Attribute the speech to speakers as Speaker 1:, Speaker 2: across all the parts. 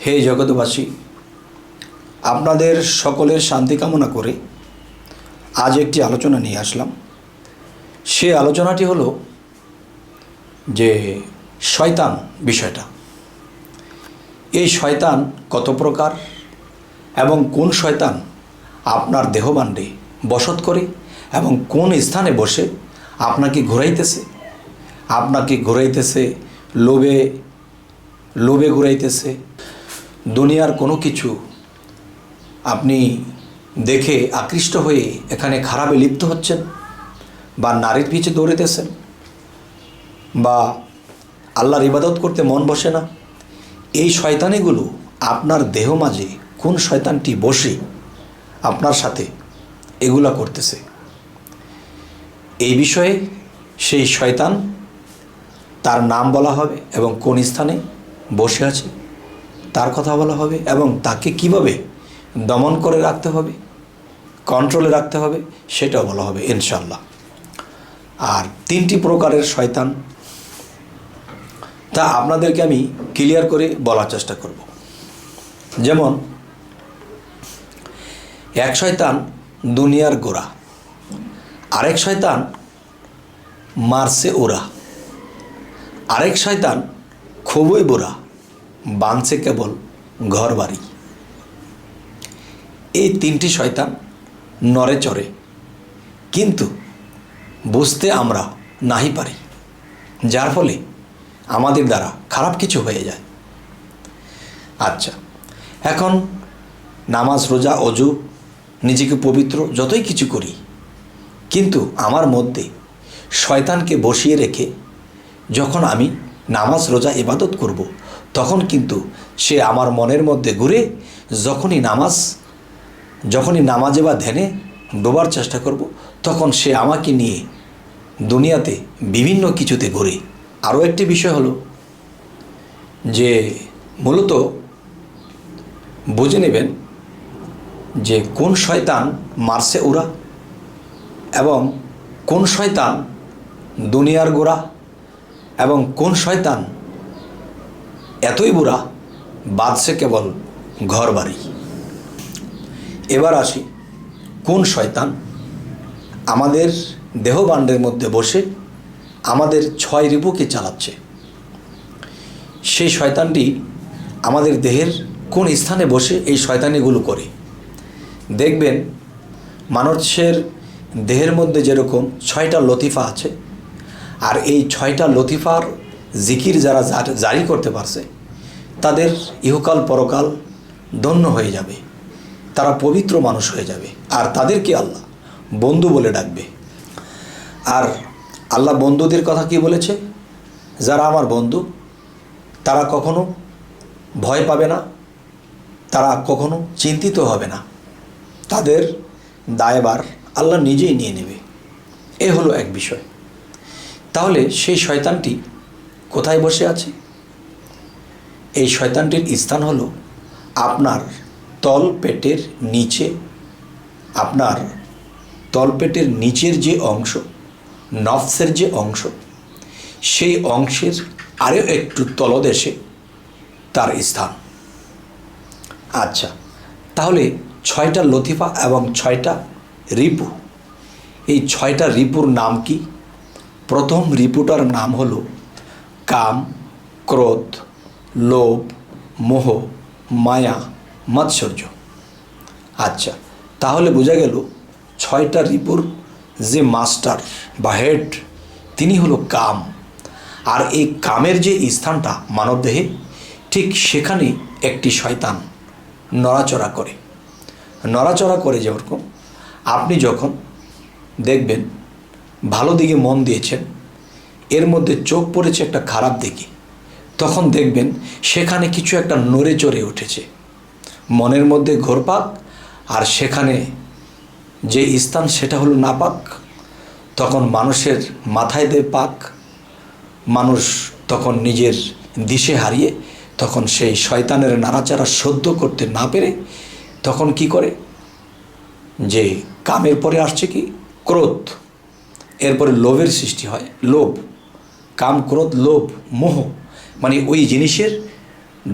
Speaker 1: হে জগৎবাসী, আপনাদের সকলের শান্তি কামনা করে আজ একটি আলোচনা নিয়ে আসলাম। সে আলোচনাটি হলো যে শয়তান বিষয়টা। এই শয়তান কত প্রকার এবং কোন শয়তান আপনার দেহভাণ্ডে বসত করে এবং কোন স্থানে বসে আপনাকে ঘুরাইতেছে লোভে ঘুরাইতেছে। দুনিয়ার কোনো কিছু আপনি দেখে আকৃষ্ট হয়ে এখানে খারাপে লিপ্ত হচ্ছেন, বা নারীর পিছে দৌড়াইতেছেন, বা আল্লাহর ইবাদত করতে মন বসে না। এই শয়তানিগুলো আপনার দেহ মাঝে কোন শয়তানটি বসে আপনার সাথে এগুলা করতেছে, এই বিষয়ে সেই শয়তান তার নাম বলা হবে এবং কোন স্থানে বসে আছে তার কথা বলা হবে, এবং তাকে কিভাবে দমন করে রাখতে হবে, কন্ট্রোলে রাখতে হবে সেটাও বলা হবে ইনশাআল্লাহ। আর 3টি প্রকারের শয়তান তা আপনাদেরকে আমি ক্লিয়ার করে বলার চেষ্টা করব। যেমন, এক শয়তান দুনিয়ার গোড়া, আরেক শয়তান মারছে ওরা, আরেক শয়তান খুবই বুড়া, বানছে কেবল ঘর বাড়ি। এই 3টি শয়তান নড়ে চড়ে, কিন্তু বুঝতে আমরা নাহি পারি, যার ফলে আমাদের দ্বারা খারাপ কিছু হয়ে যায়। আচ্ছা, এখন নামাজ, রোজা, অজু, নিজেকে পবিত্র যতই কিছু করি, কিন্তু আমার মধ্যে শয়তানকে বসিয়ে রেখে যখন আমি নামাজ, রোজা, ইবাদত করব, তখন কিন্তু সে আমার মনের মধ্যে ঘুরে যখনই নামাজে বা ধ্যানে ডোবার চেষ্টা করব, তখন সে আমাকে নিয়ে দুনিয়াতে বিভিন্ন কিছুতে ঘুরে। আরও একটি বিষয় হলো যে মূলত বুঝে নেবেন যে কোন শয়তান মারছে ওরা এবং কোন শয়তান দুনিয়ার গোড়া এবং কোন শয়তান এতই বুড়া বাঁধছে কেবল ঘর বাড়ি। এবার আসি, কোন শয়তান আমাদের দেহভাণ্ডের মধ্যে বসে আমাদের 6 রিপুকে চালাচ্ছে। সেই শয়তানটি আমাদের দেহের কোন স্থানে বসে এই শয়তানিগুলো করে। দেখবেন মানুষের দেহের মধ্যে যেরকম 6টা লতিফা আছে, আর এই 6টা লতিফার জিকির যারা জারি করতে পারছে তাদের ইহকাল পরকাল ধন্য হয়ে যাবে, তারা পবিত্র মানুষ হয়ে যাবে, আর তাদেরকে আল্লাহ বন্ধু বলে ডাকবে। আর আল্লাহ বন্ধুদের কথা কি বলেছে? যারা আমার বন্ধু তারা কখনো ভয় পাবে না, তারা কখনো চিন্তিত হবে না, তাদের দায়ভার আল্লাহ নিজেই নিয়ে নেবে। এ হলো এক বিষয়। তাহলে সেই শয়তানটি কোথায় বসে আছে? এই শয়তানটির স্থান হলো আপনার তলপেটের নিচে। আপনার তলপেটের নিচের যে অংশ, নফসের যে অংশ, সেই অংশের আরও একটু তলদেশে তার স্থান। আচ্ছা, তাহলে 6টা লতিফা এবং 6টা রিপু, এই 6টা রিপুর নাম কি? প্রথম রিপুটার নাম হলো কাম, ক্রোধ, লোভ, মোহ, মায়া, মাৎসর্য। আচ্ছা, তাহলে বোঝা গেল 6টা রিপুর যে মাস্টার বা হেড তিনি হলো কাম। আর এই কামের যে স্থানটা মানবদেহে, ঠিক সেখানে একটি শয়তান নড়াচড়া করে। যেরকম আপনি যখন দেখবেন ভালো দিকে মন দিয়েছেন, এর মধ্যে চোখ পড়েছে একটা খারাপ দিকে, তখন দেখবেন সেখানে কিছু একটা নড়ে চড়ে উঠেছে, মনের মধ্যে ঘোরপাক, আর সেখানে যে স্থান সেটা হলো নাপাক। তখন মানুষের মাথায় দেয় পাক, মানুষ তখন নিজের দিশে হারিয়ে তখন সেই শয়তানের নাড়াচাড়া সহ্য করতে না পেরে তখন কি করে, যে কামের পরে আসছে কি ক্রোধ, এরপরে লোভের সৃষ্টি হয়। লোভ, কাম, ক্রোধ, লোভ, মোহ, মানে ওই জিনিসের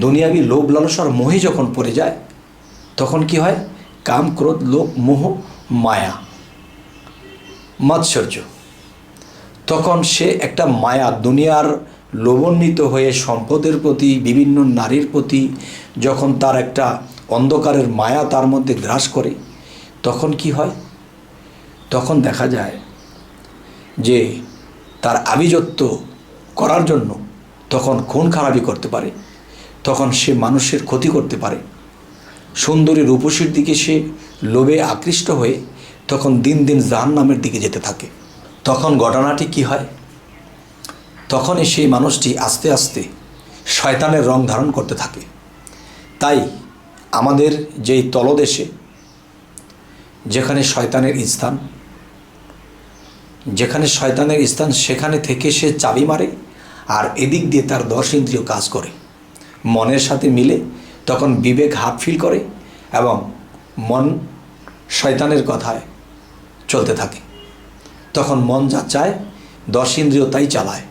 Speaker 1: দুনিয়াবি লোভ লালসার মোহে যখন পড়ে যায় তখন কি হয়? কাম, ক্রোধ, লোভ, মোহ, মায়া, মাৎসর্য। তখন সে একটা মায়া, দুনিয়ার লোভান্বিত হয়ে সম্পদের প্রতি, বিভিন্ন নারীর প্রতি যখন তার একটা অন্ধকারের মায়া তার মধ্যে গ্রাস করে, তখন কি হয়? তখন দেখা যায় যে তার আভিজাত্য করার জন্য তখন খুন খারাপি করতে পারে, তখন সে মানুষের ক্ষতি করতে পারে। সুন্দরী রূপসীর দিকে সে লোভে আকৃষ্ট হয়ে তখন দিন দিন জাহান্নামের দিকে যেতে থাকে। তখন ঘটনাটি কি হয়? তখনই সেই মানুষটি আস্তে আস্তে শয়তানের রং ধারণ করতে থাকে। তাই আমাদের যেই তলদেশে যেখানে শয়তানের স্থান, সেখানে থেকে সে চাবি মারে, আর এদিক দিয়ে তার 10 ইন্দ্রিয় কাজ করে, মনের সাথে মিলে তখন বিবেক হাফ ফিল করে এবং মন শয়তানের কথায় চলতে থাকে। তখন মন যা চায় 10 ইন্দ্রিয় তাই চালায়।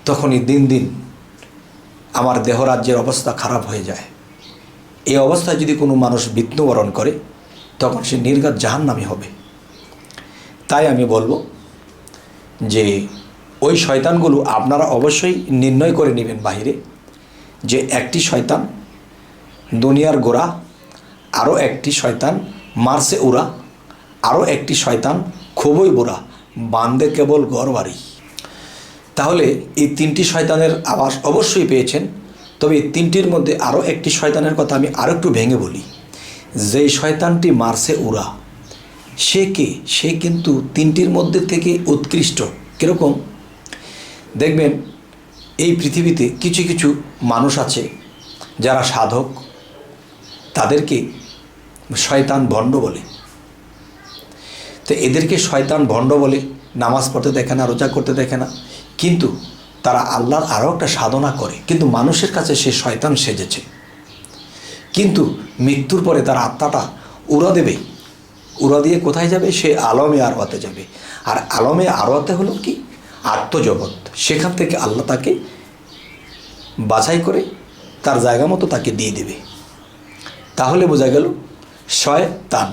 Speaker 1: তখনই দিন দিন আমার দেহরাজ্যের অবস্থা খারাপ হয়ে যায়। এই অবস্থায় যদি কোনো মানুষ মৃত্যুবরণ করে তখন সে নির্ঘাত জাহান্নামী হবে। তাই আমি বলবো যে ওই শয়তানগুলো আপনারা অবশ্যই নির্ণয় করে নেবেন বাহিরে, যে একটি শয়তান দুনিয়ার গোড়া, আরও একটি শয়তান মারছে উড়া, আরও একটি শয়তান খুবই বুড়া, বান্দে কেবল গড়বাড়ি। তাহলে এই 3টি শয়তানের আওয়াজ অবশ্যই পেয়েছেন। তবে এই 3টির মধ্যে আরও একটি শয়তানের কথা আমি আরও একটু ভেঙে বলি। যেই শয়তানটি মারছে উড়া, সে কে? সে কিন্তু 3টির মধ্যে থেকে উৎকৃষ্ট। কীরকম? দেখবেন এই পৃথিবীতে কিছু কিছু মানুষ আছে যারা সাধক, তাদেরকে শয়তান ভণ্ড বলে। তো এদেরকে শয়তান ভণ্ড বলে, নামাজ পড়তে দেখে না, রোজা করতে দেখে না, কিন্তু তারা আল্লাহর আরও একটা সাধনা করে, কিন্তু মানুষের কাছে সে শয়তান সেজেছে। কিন্তু মৃত্যুর পরে তার আত্মাটা উড়া দেবে। উড়া দিয়ে কোথায় যাবে? সে আলমে আরওয়াতে যাবে। আর আলমে আরওয়াতে হলো কি? আত্মজগৎ। সেখান থেকে আল্লাহ তাকে বাছাই করে তার জায়গা মতো তাকে দিয়ে দেবে। তাহলে বোঝা গেল শয়তান,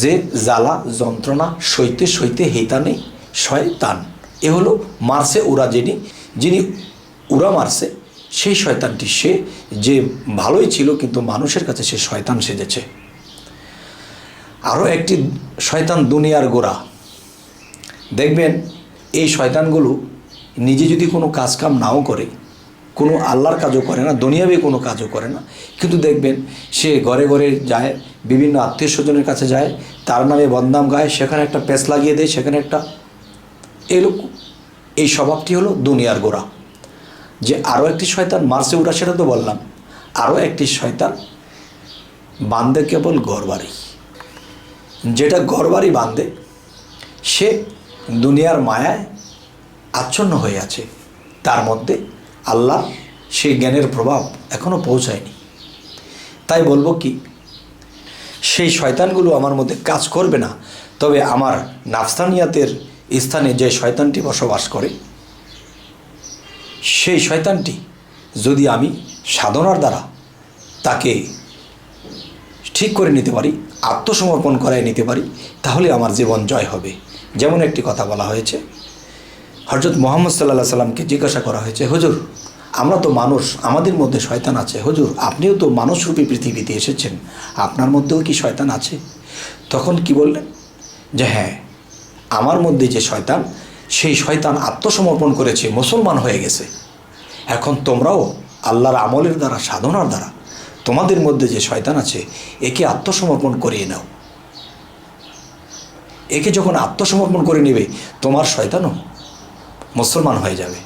Speaker 1: যে জ্বালা যন্ত্রণা সইতে সইতে হেতানে শয়তান। এ হলো মারছে উড়া, যিনি উড়া মারছে সেই শয়তানটি, সে যে ভালোই ছিল কিন্তু মানুষের কাছে সে শয়তান সেজেছে। আরও একটি শয়তান দুনিয়ার গোড়া। দেখবেন এই শয়তানগুলো নিজে যদি কোনো কাজকাম নাও করে, কোনো আল্লাহর কাজও করে না, দুনিয়াবি কোনো কাজও করে না, কিন্তু দেখবেন সে ঘরে ঘরে যায়, বিভিন্ন আত্মীয় স্বজনের কাছে যায়, তার নামে বদনাম গায়, সেখানে একটা পেঁচ লাগিয়ে দেয়, সেখানে একটা এই স্বভাবটি হলো দুনিয়ার গোড়া। যে আরও একটি শয়তান মারছে উড়া, সেটা তো বললাম। আরও একটি শয়তান বান্দে কেবল ঘরবাড়ি। যেটা ঘরবাড়ি বান্দে, সে দুনিয়ার মায়ায় আচ্ছন্ন হয়ে আছে, তার মধ্যে আল্লাহ সেই জ্ঞানের প্রভাব এখনও পৌঁছায়নি। তাই বলবো কি, সেই শয়তানগুলো আমার মধ্যে কাজ করবে না। তবে আমার নাফসানিয়াতের স্থানে যে শয়তানটি বসবাস করে, সেই শয়তানটি যদি আমি সাধনার দ্বারা তাকে ঠিক করে নিতে পারি, আত্মসমর্পণ করায় নিতে পারি, তাহলে আমার জীবন জয় হবে। যেমন একটি কথা বলা হয়েছে, হযরত মুহাম্মদ সাল্লাল্লাহু আলাইহি সাল্লামকে জিজ্ঞাসা করা হয়েছে, হুজুর আমরা তো মানুষ, আমাদের মধ্যে শয়তান আছে, হুজুর আপনিও তো মানুষরূপী পৃথিবীতে এসেছেন, আপনার মধ্যেও কি শয়তান আছে? তখন কি বললেন? যে হ্যাঁ, আমার মধ্যে যে শয়তান, সেই শয়তান আত্মসমর্পণ করেছে, মুসলমান হয়ে গেছে। এখন তোমরাও আল্লাহর আমলের দ্বারা, সাধনার দ্বারা তোমাদের মধ্যে যে শয়তান আছে, একে আত্মসমর্পণ করিয়ে নাও। একে যখন আত্মসমর্পণ করে নেবে, তোমার শয়তানও মুসলমান হয়ে যাবে।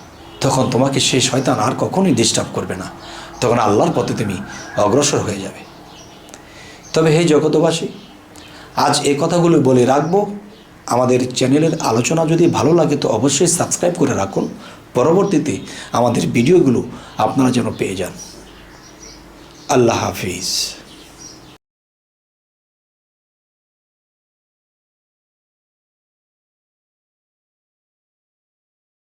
Speaker 1: তখন তোমাকে সেই শয়তান আর কখনোই ডিস্টার্ব করবে না, তখন আল্লাহর পথে তুমি অগ্রসর হয়ে যাবে। তবে হে জগতবাসী, আজ এই কথাগুলো বলে রাখবো। আমাদের চ্যানেলের আলোচনা যদি ভালো লাগে তো অবশ্যই সাবস্ক্রাইব করে রাখুন, পরবর্তীতে আমাদের ভিডিওগুলো আপনারা যেন পেয়ে যান। আল্লাহ হাফিজ।